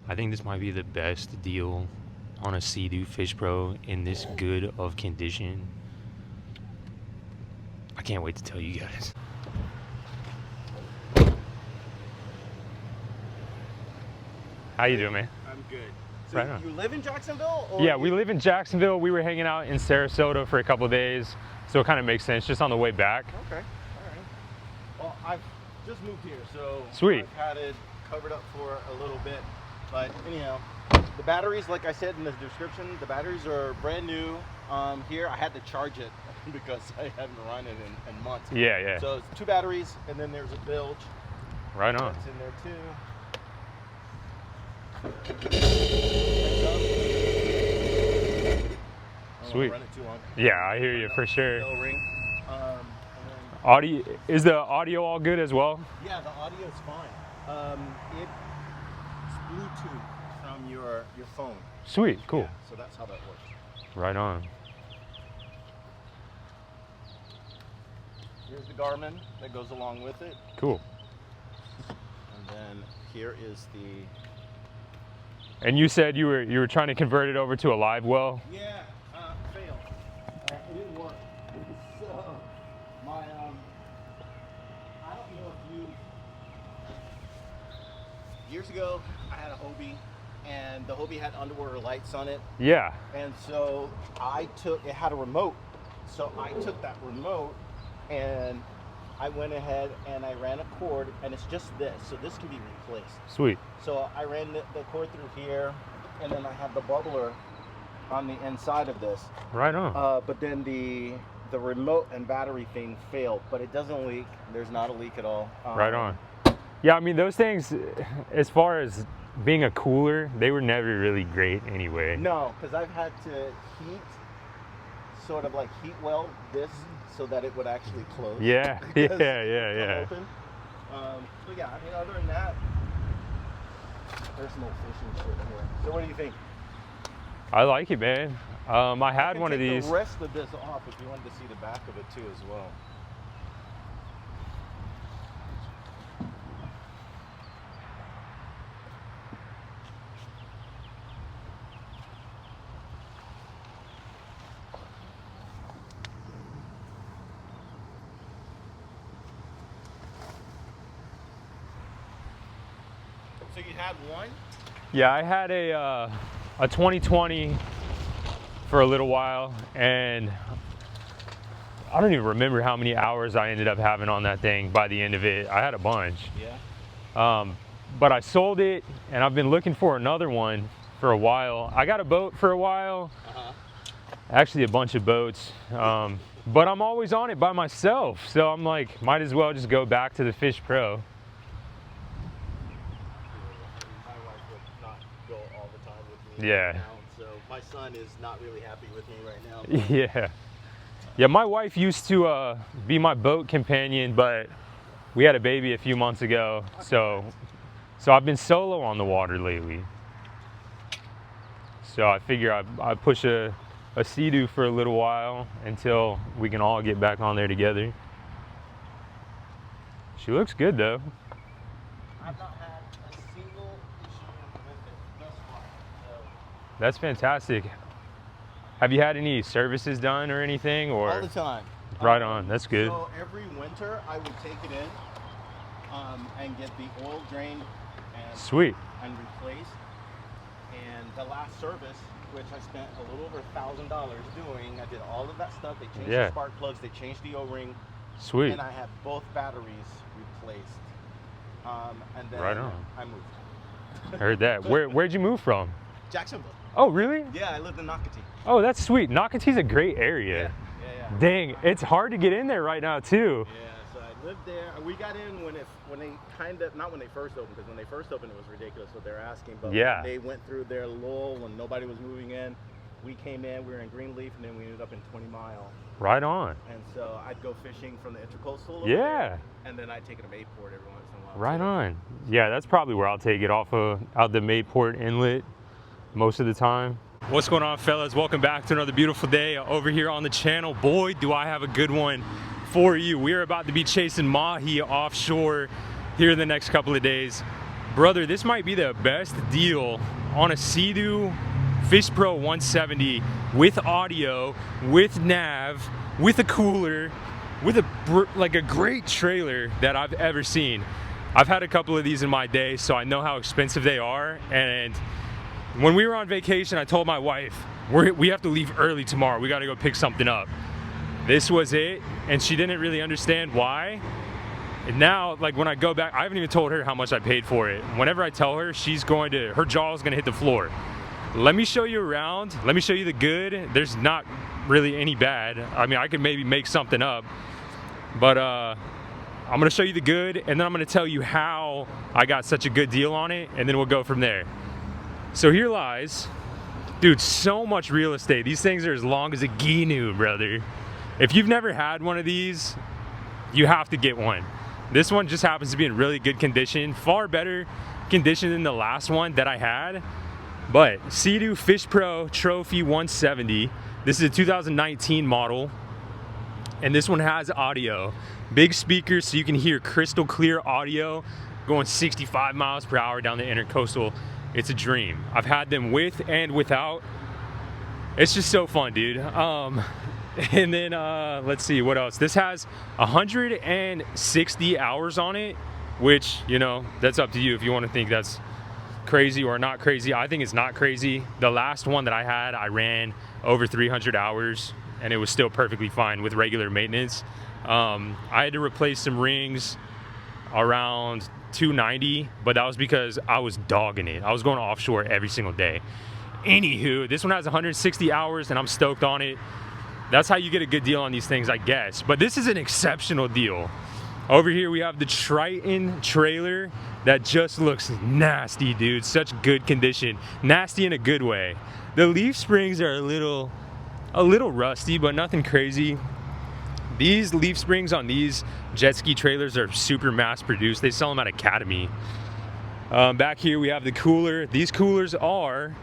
I think this might be the best deal on a SEADOO Fish Pro in this good of condition. I can't wait to tell you guys. How you doing, man? I'm good. So Right on. you live in Jacksonville? Or Yeah, we live in Jacksonville. We were hanging out in Sarasota for a couple of days, so it kind of makes sense just on the way back. Okay, all right. Well, I've just moved here, so Sweet. I've had it covered up for a little bit. But anyhow, the batteries, like I said in the description, the batteries are brand new. Here, I had to charge it because I haven't run it in months. Yeah, yeah. So it's 2 batteries, and then there's a bilge. Right on. That's in there too. Sweet. Run it too long. Yeah, I hear you for sure. No ring. And then, Audio, is the audio all good as well? yeah, the audio is fine. It's Bluetooth from your phone. Sweet, cool. Yeah, so that's how that works. Right on. Here's the Garmin that goes along with it, Cool. and then here is the. And you said you were trying to convert it over to a live well? Yeah, failed. It didn't work. So my I don't know if you. Years ago, I had a Hobie, and the Hobie had underwater lights on it, Yeah. and so it had a remote, so I took that remote and I went ahead and I ran a cord, and it's just this, so this can be replaced. Sweet. So I ran the cord through here, and then I have the bubbler on the inside of this. Right on. But then the remote and battery thing failed, but it doesn't leak. There's not a leak at all. Right on. Yeah, I mean, those things, as far as being a cooler, they were never really great anyway. No, because I've had to sort of like heat weld this so that it would actually close. Yeah, Because yeah. it's open. So yeah, I mean, other than that, there's no fishing shit here. So what do you think? I like it, man. I had one of Take these. the rest of this off if you wanted to see the back of it too as well. So you had one? Yeah, I had a 2020 for a little while, and I don't even remember how many hours I ended up having on that thing by the end of it. I had a bunch. Yeah. But I sold it, and I've been looking for another one for a while. I got a boat for a while, actually a bunch of boats, but I'm always on it by myself, so I'm like, might as well just go back to the Fish Pro. My wife would not go all the time with me. Yeah. Right now, so my son is not really happy with me right now. Yeah. Yeah, my wife used to be my boat companion, but we had a baby a few months ago, so I've been solo on the water lately. So I figure I push a SEADOO for a little while until we can all get back on there together. She looks good though. I've not had a single issue with it thus far. So That's fantastic. Have you had any services done or anything, or? all the time. Right on, that's good. So every winter I would take it in and get the oil drained and Sweet. and replaced. And the last service, which I spent a little over $1,000 doing, I did all of that stuff. They changed the spark plugs, they changed the O-ring, Sweet. and I had both batteries replaced. And then Right on. I moved. Heard that. Where'd you move from? Jacksonville. Oh, really? Yeah, I lived in Nocatee. Oh, that's sweet. Nockatee's a great area. Yeah. Dang, it's hard to get in there right now too. Yeah, so I lived there. We got in when they kind of, not when they first opened, because when they first opened it was ridiculous what they're asking, but Yeah. when they went through their lull when nobody was moving in, we came in, we were in Greenleaf, and then we ended up in 20 Mile. Right on. And so I'd go fishing from the Intercoastal over Yeah. there, and then I'd take it to Mayport every once in a while. Right too. on. Yeah, that's probably where I'll take it out the Mayport Inlet most of the time. What's going on, fellas? Welcome back to another beautiful day over here on the channel. Boy, do I have a good one for you. We're about to be chasing mahi offshore here in the next couple of days. brother, this might be the best deal on a SEADOO Fish Pro 170 with audio, with nav, with a cooler, with a great trailer that I've ever seen. I've had a couple of these in my day, so I know how expensive they are. And when we were on vacation, I told my wife, we have to leave early tomorrow. We got to go pick something up. This was it, and she didn't really understand why. And now, like, when I go back, I haven't even told her how much I paid for it. Whenever I tell her, her jaw is gonna hit the floor. Let me show you around. Let me show you the good. There's not really any bad. I mean, I could maybe make something up, but I'm gonna show you the good, and then I'm gonna tell you how I got such a good deal on it, and then we'll go from there. So here lies, dude, so much real estate. These things are as long as a gnu, brother. If you've never had one of these, you have to get one. This one just happens to be in really good condition, far better condition than the last one that I had. But SEADOO Fish Pro Trophy 170. This is a 2019 model, and this one has audio. Big speakers so you can hear crystal clear audio going 65 miles per hour down the intercoastal. It's a dream. I've had them with and without. It's just so fun, dude. And then let's see what else. This has 160 hours on it, which, you know, that's up to you if you want to think that's crazy or not crazy. I think it's not crazy. The last one that I had, I ran over 300 hours and it was still perfectly fine with regular maintenance. I had to replace some rings around 290, but that was because I was dogging it. I was going offshore every single day. Anywho, this one has 160 hours and I'm stoked on it. That's how you get a good deal on these things, I guess. But this is an exceptional deal. Over here we have the Triton trailer that just looks nasty, dude. Such good condition. Nasty in a good way. The leaf springs are a little rusty, but nothing crazy. These leaf springs on these jet ski trailers are super mass produced. They sell them at Academy. Back here we have the cooler. These coolers are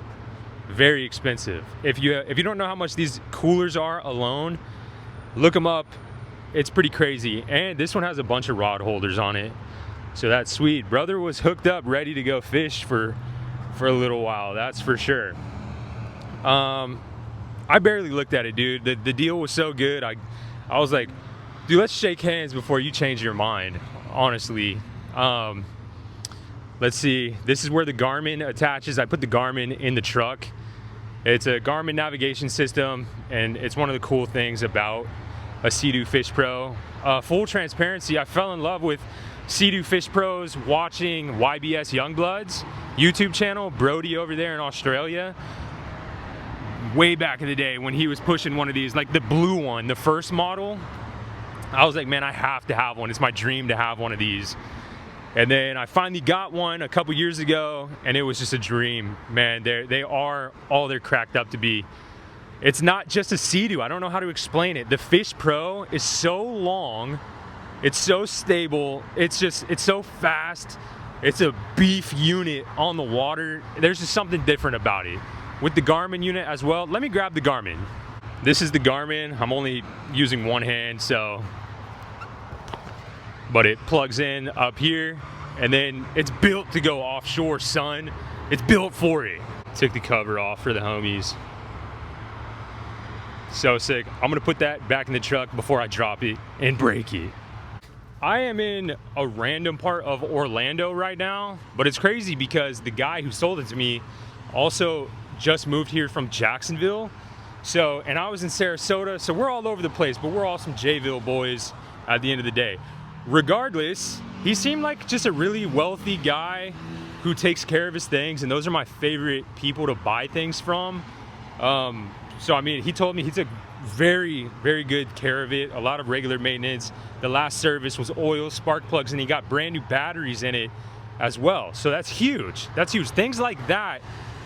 very expensive. If you don't know how much these coolers are alone, look them up. It's pretty crazy. And this one has a bunch of rod holders on it, so that's sweet. Brother was hooked up, ready to go fish for a little while, that's for sure. I barely looked at it, dude. The deal was so good. I was like, dude, let's shake hands before you change your mind, honestly. Let's see, this is where the Garmin attaches. I put the Garmin in the truck. It's a Garmin navigation system, and it's one of the cool things about a SEADOO Fish Pro. Full transparency, I fell in love with SEADOO Fish Pros watching YBS Youngblood's YouTube channel, Brody over there in Australia. Way back in the day when he was pushing one of these, like the blue one, the first model. I was like, man, I have to have one. It's my dream to have one of these. And then I finally got one a couple years ago, and it was just a dream, man. They are all they're cracked up to be. It's not just a SEADOO. I don't know how to explain it. The Fish Pro is so long, it's so stable, it's so fast. It's a beef unit on the water. There's just something different about it. With the Garmin unit as well. Let me grab the Garmin. This is the Garmin. I'm only using one hand, so, but it plugs in up here, and then it's built to go offshore, son. It's built for it. Took the cover off for the homies. So sick. I'm gonna put that back in the truck before I drop it and break it. I am in a random part of Orlando right now, but it's crazy because the guy who sold it to me also just moved here from Jacksonville. So, and I was in Sarasota, so we're all over the place, but we're all some Jayville boys at the end of the day. Regardless, he seemed like just a really wealthy guy who takes care of his things, and those are my favorite people to buy things from. So I mean, he told me he took very, very good care of it. A lot of regular maintenance. The last service was oil, spark plugs, and he got brand new batteries in it as well. So that's huge. That's huge. Things like that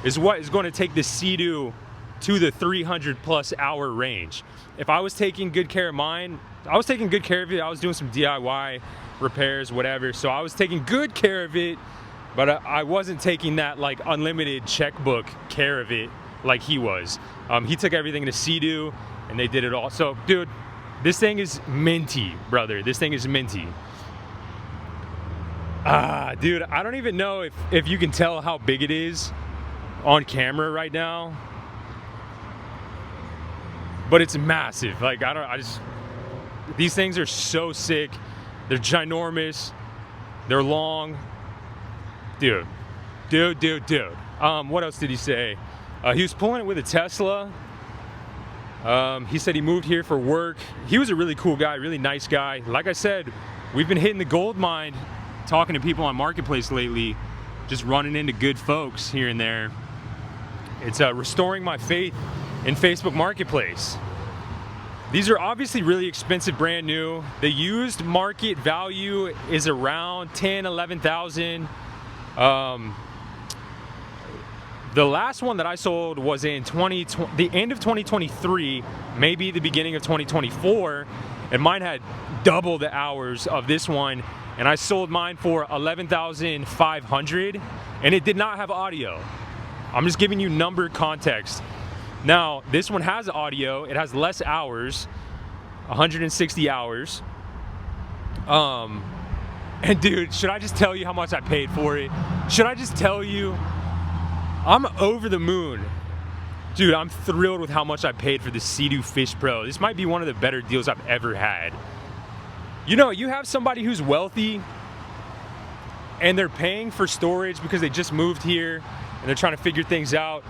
is what is going to take the SEADOO to the 300+ hour range. If I was taking good care of mine, I was taking good care of it. I was doing some DIY repairs, whatever. So I was taking good care of it, but I wasn't taking that like unlimited checkbook care of it like he was. He took everything to SEADOO and they did it all. So dude, this thing is minty, brother. This thing is minty. Dude, I don't even know if you can tell how big it is on camera right now, but it's massive. Like, these things are so sick. They're ginormous. They're long. Dude. What else did he say? He was pulling it with a Tesla. He said he moved here for work. He was a really cool guy, really nice guy. Like I said, we've been hitting the gold mine, talking to people on Marketplace lately, just running into good folks here and there. It's restoring my faith in Facebook Marketplace. These are obviously really expensive, brand new. The used market value is around 10, 11,000. The last one that I sold was in the end of 2023, maybe the beginning of 2024, and mine had double the hours of this one, and I sold mine for 11,500, and it did not have audio. I'm just giving you number context. Now, this one has audio. It has less hours, 160 hours. And dude, should I just tell you how much I paid for it? Should I just tell you? I'm over the moon. Dude, I'm thrilled with how much I paid for the SEADOO Fish Pro. This might be one of the better deals I've ever had. You know, you have somebody who's wealthy and they're paying for storage because they just moved here and they're trying to figure things out.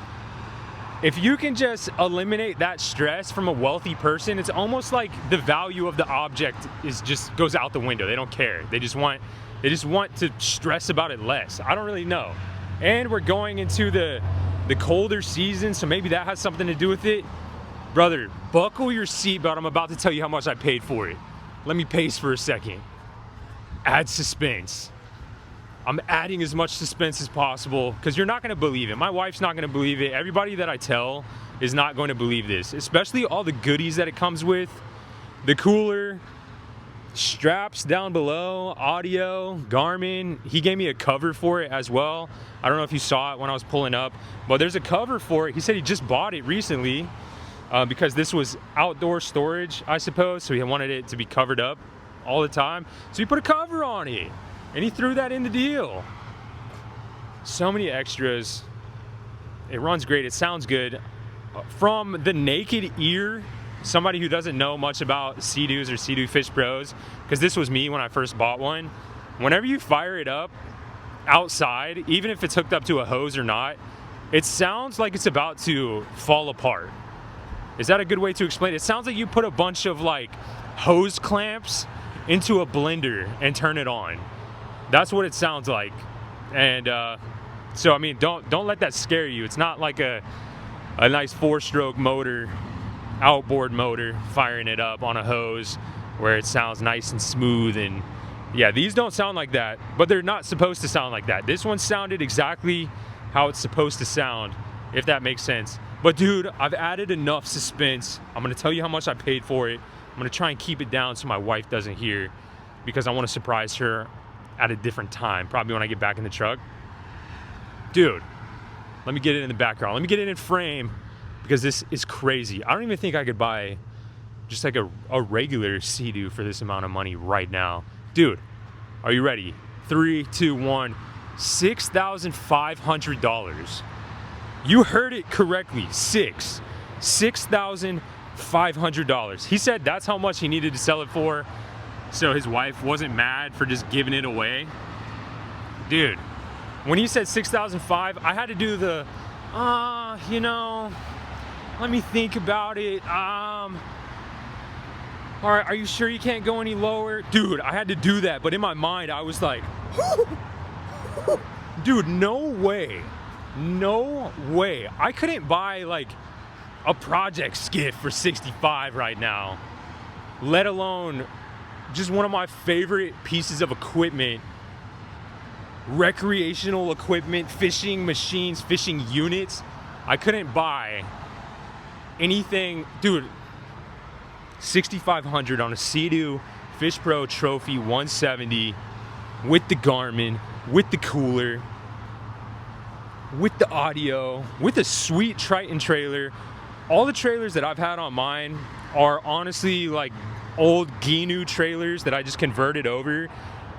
If you can just eliminate that stress from a wealthy person, it's almost like the value of the object goes out the window. They don't care. They just want to stress about it less. I don't really know. And we're going into the colder season, so maybe that has something to do with it. Brother, buckle your seatbelt. I'm about to tell you how much I paid for it. Let me pace for a second. Add suspense. I'm adding as much suspense as possible because you're not going to believe it. My wife's not going to believe it. Everybody that I tell is not going to believe this, especially all the goodies that it comes with. The cooler, straps down below, audio, Garmin. He gave me a cover for it as well. I don't know if you saw it when I was pulling up, but there's a cover for it. He said he just bought it recently because this was outdoor storage, I suppose, so he wanted it to be covered up all the time. So he put a cover on it. And he threw that in the deal. So many extras. It runs great. It sounds good. From the naked ear, somebody who doesn't know much about SEADOOs or SEADOO Fish Pros, because this was me when I first bought one, whenever you fire it up outside, even if it's hooked up to a hose or not, it sounds like it's about to fall apart. Is that a good way to explain it? It sounds like you put a bunch of like hose clamps into a blender and turn it on. That's what it sounds like. And so I mean, don't let that scare you. It's not like a nice 4-stroke motor, outboard motor, firing it up on a hose where it sounds nice and smooth. And yeah, these don't sound like that, but they're not supposed to sound like that. This one sounded exactly how it's supposed to sound, if that makes sense. But dude, I've added enough suspense. I'm gonna tell you how much I paid for it. I'm gonna try and keep it down so my wife doesn't hear, because I want to surprise her at a different time, probably when I get back in the truck. Dude, let me get it in the background. Let me get it in frame, because this is crazy. I don't even think I could buy just like a regular SEADOO for this amount of money right now. Dude, are you ready? 3, 2, 1. $6,500. You heard it correctly. $6,500. He said that's how much he needed to sell it for, so his wife wasn't mad for just giving it away. Dude, when he said $6,500, I had to do the, you know, let me think about it. All right, are you sure you can't go any lower? Dude, I had to do that, but in my mind, I was like, dude, no way. No way. I couldn't buy like a project skiff for $65 right now, let alone just one of my favorite pieces of equipment, recreational equipment, fishing machines, fishing units. I couldn't buy anything, dude. $6,500 on a SEADOO Fish Pro Trophy 170 with the Garmin, with the cooler, with the audio, with a sweet Triton trailer. All the trailers that I've had on mine are honestly like old Ginu trailers that I just converted over,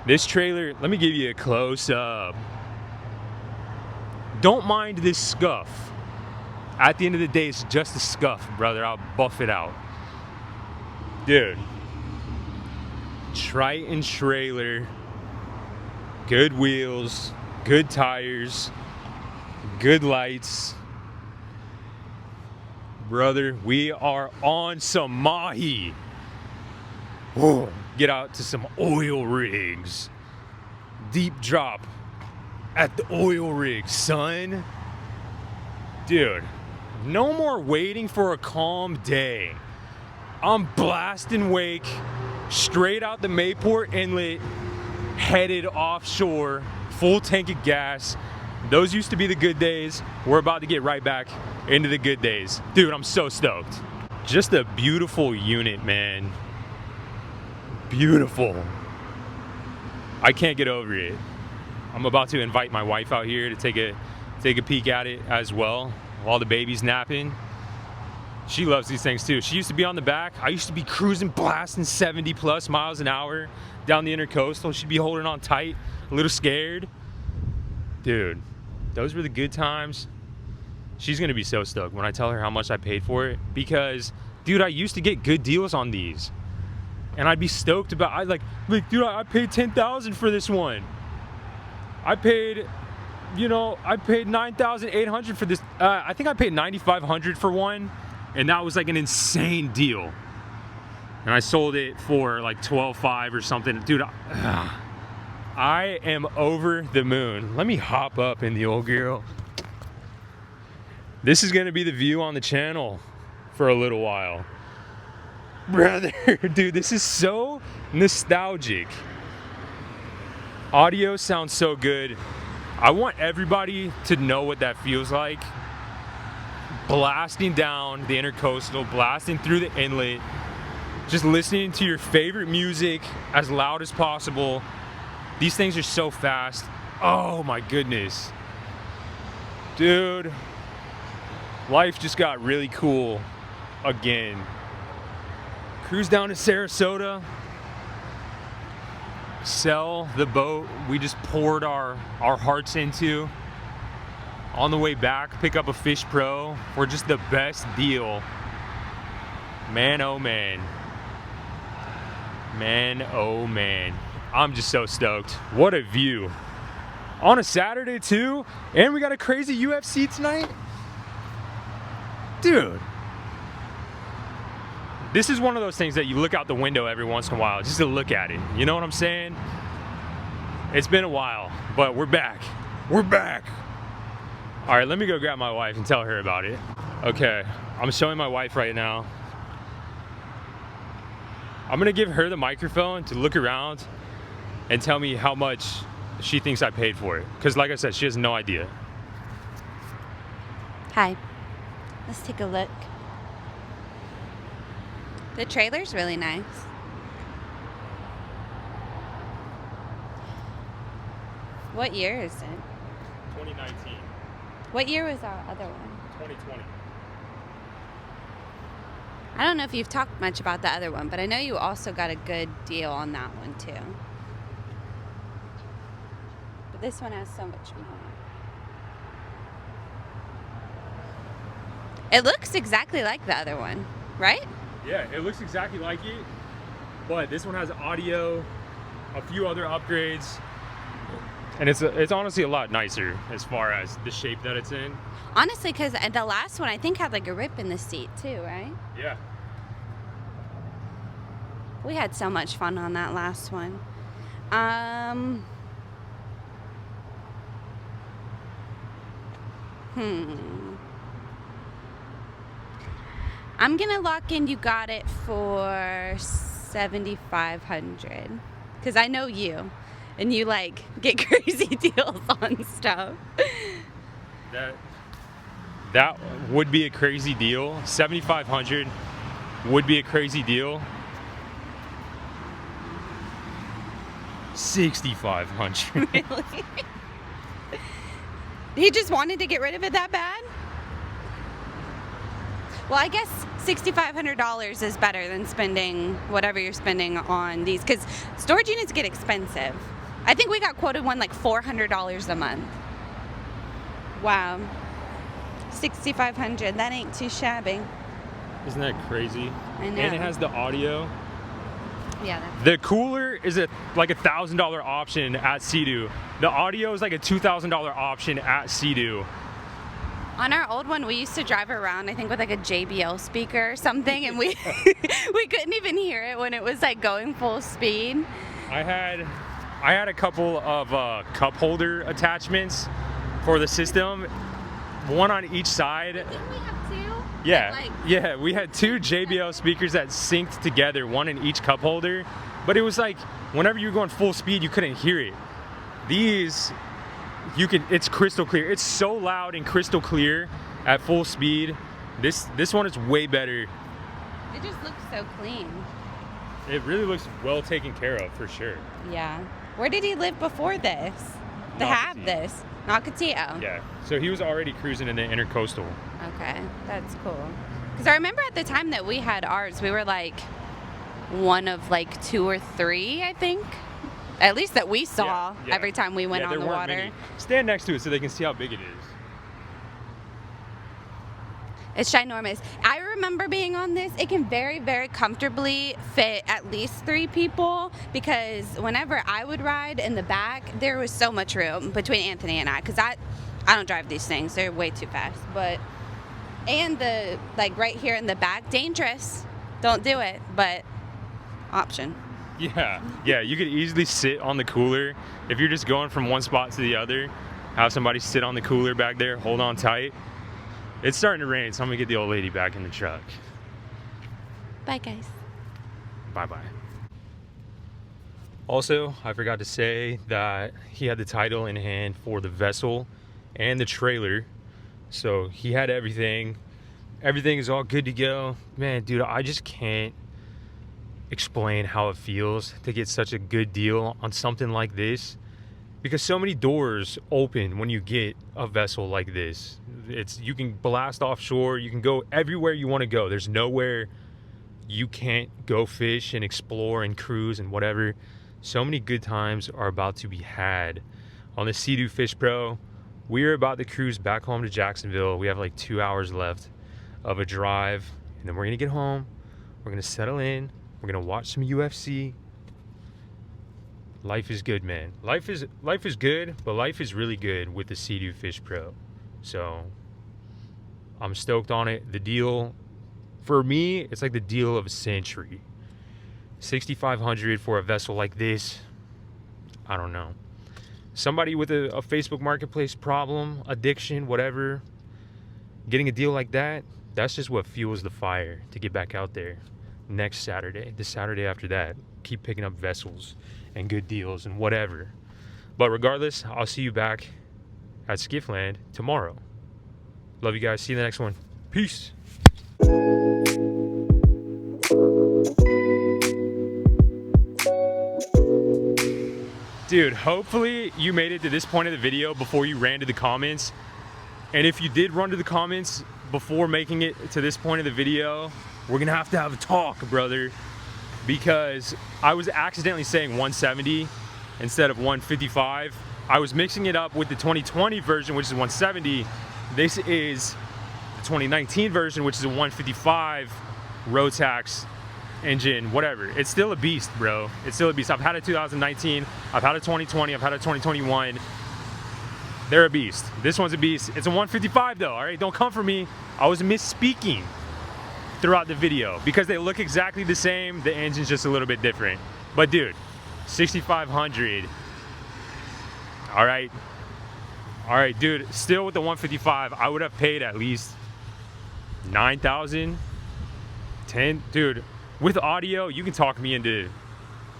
This trailer, let me give you a close up. Don't mind this scuff. At the end of the day, it's just a scuff, brother. I'll buff it out. Dude. Triton trailer. Good wheels. Good tires. Good lights. Brother, we are on some mahi. Whoa. Get out to some oil rigs. Deep drop at the oil rig, son. Dude, no more waiting for a calm day. I'm blasting wake straight out the Mayport Inlet, headed offshore, full tank of gas. Those used to be the good days. We're about to get right back into the good days. Dude, I'm so stoked. Just a beautiful unit, man. Beautiful. I can't get over it. I'm about to invite my wife out here to take a peek at it as well while the baby's napping. She loves these things too. She used to be on the back. I used to be cruising, blasting 70 plus miles an hour down the intercoastal. She'd be holding on tight, a little scared. Dude, those were the good times. She's gonna be so stoked when I tell her how much I paid for it, because dude, I used to get good deals on these. And I'd be stoked about, dude, I paid $10,000 for this one. I paid, I paid $9,800 for this. I think I paid $9,500 for one, and that was like an insane deal. And I sold it for like $12,500 or something. Dude, I am over the moon. Let me hop up in the old girl. This is gonna be the view on the channel for a little while. Brother, dude, this is so nostalgic. Audio sounds so good. I want everybody to know what that feels like. Blasting down the intercoastal, blasting through the inlet, just listening to your favorite music as loud as possible. These things are so fast. Oh my goodness. Dude, life just got really cool again. Cruise down to Sarasota, sell the boat we just poured our hearts into. On the way back, pick up a Fish Pro for just the best deal. Man, oh man. Man, oh man. I'm just so stoked. What a view. On a Saturday too, and we got a crazy UFC tonight. Dude. This is one of those things that you look out the window every once in a while just to look at it. You know what I'm saying? It's been a while, but we're back. We're back. All right, let me go grab my wife and tell her about it. Okay, I'm showing my wife right now. I'm gonna give her the microphone to look around and tell me how much she thinks I paid for it. Because like I said, she has no idea. Hi, let's take a look. The trailer's really nice. What year is it? 2019. What year was our other one? 2020. I don't know if you've talked much about the other one, but I know you also got a good deal on that one too. But this one has so much more. It looks exactly like the other one, right? Yeah, it looks exactly like it, but this one has audio, a few other upgrades, and it's honestly a lot nicer as far as the shape that it's in. Honestly, because the last one I think had like a rip in the seat too, right? Yeah. We had so much fun on that last one. I'm gonna lock in. You got it for $7,500 because I know you, and you like get crazy deals on stuff. That would be a crazy deal. $7,500 would be a crazy deal. $6,500. Really? He just wanted to get rid of it that bad? Well, I guess $6,500 is better than spending whatever you're spending on these, because storage units get expensive. I think we got quoted one like $400 a month. Wow. $6,500. That ain't too shabby. Isn't that crazy? I know. And it has the audio. Yeah. The cooler is like $1,000 option at SEADOO. The audio is like a $2,000 option at SEADOO. On our old one, we used to drive around, I think, with like a JBL speaker or something, and we we couldn't even hear it when it was like going full speed. I had a couple of cup holder attachments for the system, one on each side. Didn't we have two? Yeah, yeah, we had two JBL speakers that synced together, one in each cup holder, but it was like whenever you were going full speed, you couldn't hear it. These, it's crystal clear. It's so loud and crystal clear at full speed. This one is way better. It just looks so clean. It really looks well taken care of, for sure. Yeah. Where did he live before this? To have this? Nocatee. Yeah, so he was already cruising in the intercoastal. Okay, that's cool. Because I remember at the time that we had ours, we were like one of like 2 or 3, I think. At least that we saw every time we went on the water. Many. Stand next to it so they can see how big it is. It's ginormous. I remember being on this. It can very, very comfortably fit at least 3 people, because whenever I would ride in the back, there was so much room between Anthony and I, because I don't drive these things. They're way too fast. And the, like right here in the back, dangerous. Don't do it, but option. Yeah, you could easily sit on the cooler. If you're just going from one spot to the other, have somebody sit on the cooler back there, hold on tight. It's starting to rain, so I'm gonna get the old lady back in the truck. Bye, guys. Bye-bye. Also, I forgot to say that he had the title in hand for the vessel and the trailer. So he had everything. Everything is all good to go. Man, dude, I just can't explain how it feels to get such a good deal on something like this, because so many doors open when you get a vessel like this. You can blast offshore, you can go everywhere you want to go. There's nowhere you can't go fish and explore and cruise and whatever. So many good times are about to be had on the SEADOO Fish Pro. We're about to cruise back home to Jacksonville. We have like 2 hours left of a drive, and then we're gonna get home, we're gonna settle in, we're gonna watch some UFC. Life is good, man. Life is good, but life is really good with the SEADOO Fish Pro. So I'm stoked on it. The deal, for me, it's like the deal of a century. $6,500 for a vessel like this. I don't know. Somebody with a Facebook Marketplace problem, addiction, whatever, getting a deal like that, that's just what fuels the fire to get back out there next Saturday, the Saturday after that. Keep picking up vessels and good deals and whatever. But regardless, I'll see you back at Skiffland tomorrow. Love you guys. See you in the next one. Peace. Dude, hopefully you made it to this point of the video before you ran to the comments. And if you did run to the comments before making it to this point of the video, we're gonna have to have a talk, brother. Because I was accidentally saying 170 instead of 155. I was mixing it up with the 2020 version, which is 170. This is the 2019 version, which is a 155 Rotax engine, whatever. It's still a beast, bro. It's still a beast. I've had a 2019, I've had a 2020, I've had a 2021. They're a beast. This one's a beast. It's a 155 though, all right? Don't come for me. I was misspeaking throughout the video because they look exactly the same. The engine's just a little bit different. But dude, 6,500. All right, dude, still with the 155, I would have paid at least 9,000, 10, dude. With audio, you can talk me into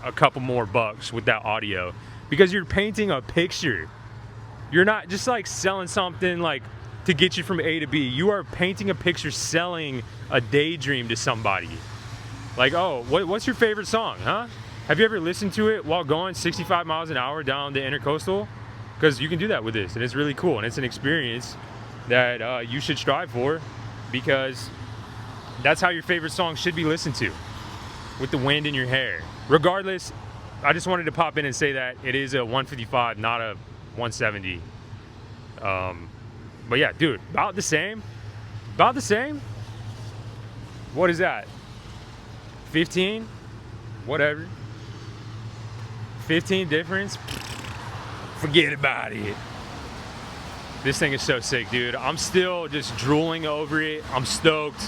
a couple more bucks with that audio, because you're painting a picture. You're not just like selling something like to get you from A to B. You are painting a picture, selling a daydream to somebody. Like, oh, what's your favorite song, huh? Have you ever listened to it while going 65 miles an hour down the intercoastal? Because you can do that with this, and it's really cool, and it's an experience that you should strive for, because That's how your favorite song should be listened to, with the wind in your hair. Regardless, I just wanted to pop in and say that it is a 155, not a 170. But yeah, dude, about the same. About the same. What is that? 15? Whatever. 15 difference? Forget about it. This thing is so sick, dude. I'm still just drooling over it. I'm stoked.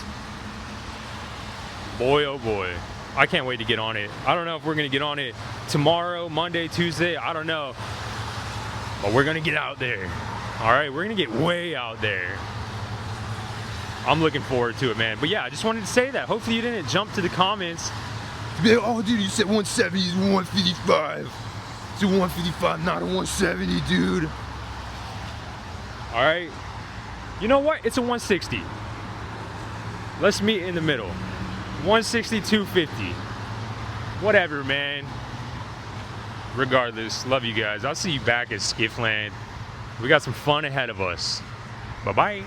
Boy, oh boy. I can't wait to get on it. I don't know if we're gonna get on it tomorrow, Monday, Tuesday, I don't know. But we're gonna get out there. All right, we're gonna get way out there. I'm looking forward to it, man. But yeah, I just wanted to say that. Hopefully you didn't jump to the comments. Oh, dude, you said 170 is 155. It's a 155, not a 170, dude. All right. You know what? It's a 160. Let's meet in the middle. 160, 250. Whatever, man. Regardless, love you guys. I'll see you back at Skiffland. We got some fun ahead of us. Bye-bye.